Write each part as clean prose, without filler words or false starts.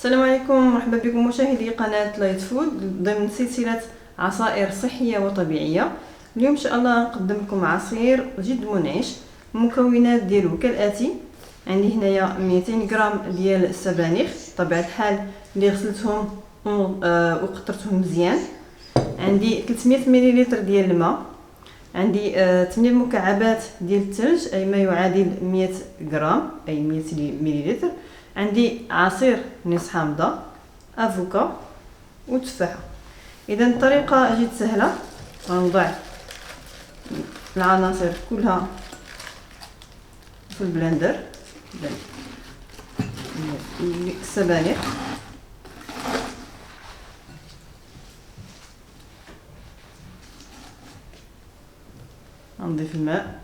السلام عليكم، مرحبا بكم مشاهدي قناة لايت فود ضمن سلسلة عصائر صحية وطبيعية. اليوم ان شاء الله نقدم لكم عصير جد منعش. المكونات ديالو كالاتي: عندي هنايا 200 غرام ديال السبانخ بطبيعة الحال اللي غسلتهم وقطرتهم مزيان. عندي 300 مليلتر ديال الماء. عندي 8 مكعبات ديال الثلج اي ما يعادل 100 غرام اي 100 مليلتر. عندي عصير نص حامضه، افوكا وتفاحه. اذا الطريقه جد سهله. غنوضع العناصر كلها في البلندر. السبانخ، نضيف الماء،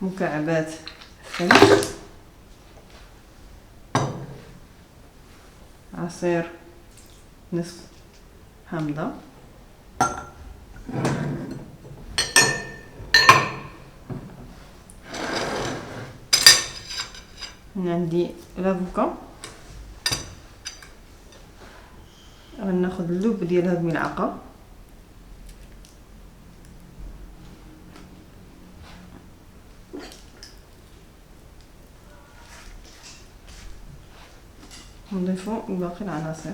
مكعبات الثلج، عصير نصف حامضة، عندي الافوكا. غناخد اللب ديالها بملعقة، ونضيفو باقي العناصر.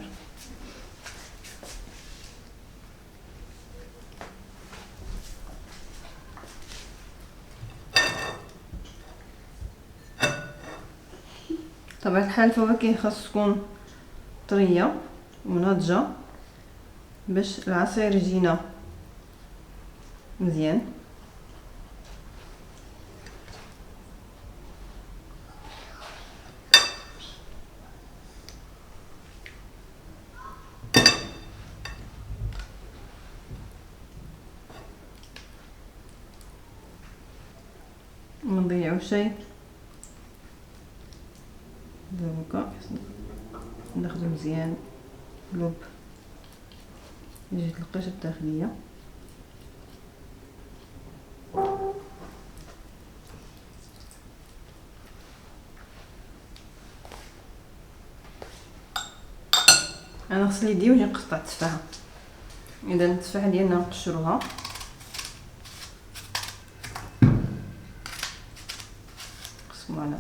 طبعا الحال الفواكه خاص تكون طريه وناضجه باش العصير يجينا مزيان. منضيعو شي الافوكا، ناخدو مزيان لب جهة القشرة الداخلية. انا غسل يدي ونجي نقطع التفاحه. اذا التفاحه ديالنا نقشروها، نقسمو على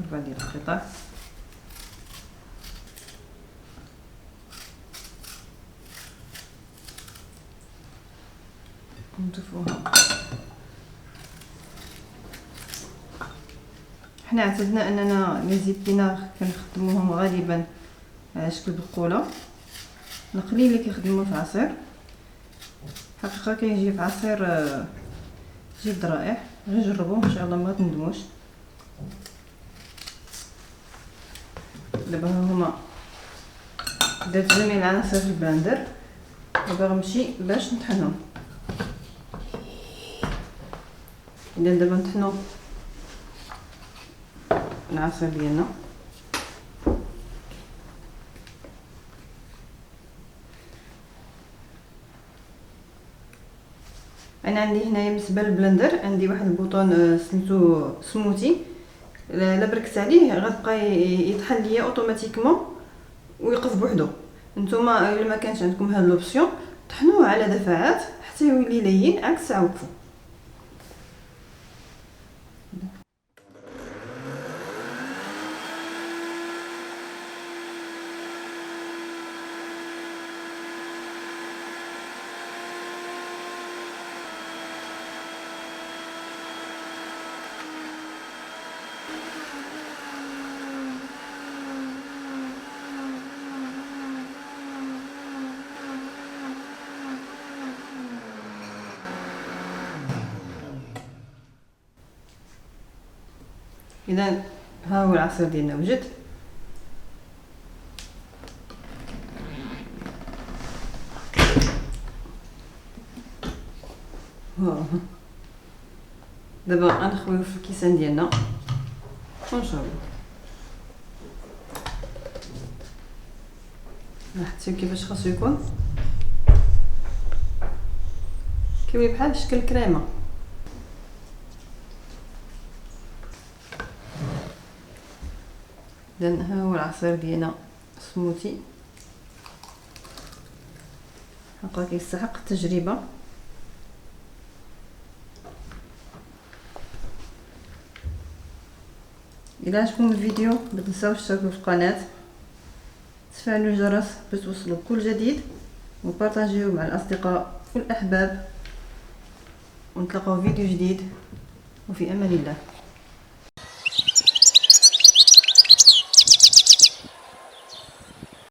ربع ديال القطع. نضيفوها. حنا اعتدنا اننا لي زيبينار كنخدموهم غالبا على شكل بقوله. القليل اللي كيخدموه في عصير حقيقه كيجي في عصير جد رائع. غير جربوه ان شاء الله ما تندموش. دابا هما درت جميع العناصر في البلاندر، دابا غنمشي باش نطحنهم. اذا دابا نطحنوا العصير ديالنا. انا عندي هنايا بالنسبه للبلندر عندي واحد البوطون سميتو سموتي. لا بركت عليه غتبقى يطحن ليا اوتوماتيكمون ويقف بوحدو. نتوما الا ما كانش عندكم هاد لوبسيون طحنوه على دفعات حتى يولي لين عكس عوقفو. اذا ها هو العصير ديالنا وجد. دابا غنخويو في الكيسان ديالنا ونشربو. لاحظتوا كيفاش خاصو يكون كيولي بحال شكل كريمه. اذا ها هو العصير ديالنا سموتي، حقا كيستحق التجربه. الى عجبكم الفيديو ما تنساوش تشتركوا في القناه، تفعلوا الجرس باش توصلوا كل جديد، وبارطاجيوه مع الاصدقاء والاحباب، ونتلاقاو في فيديو جديد، وفي امان الله.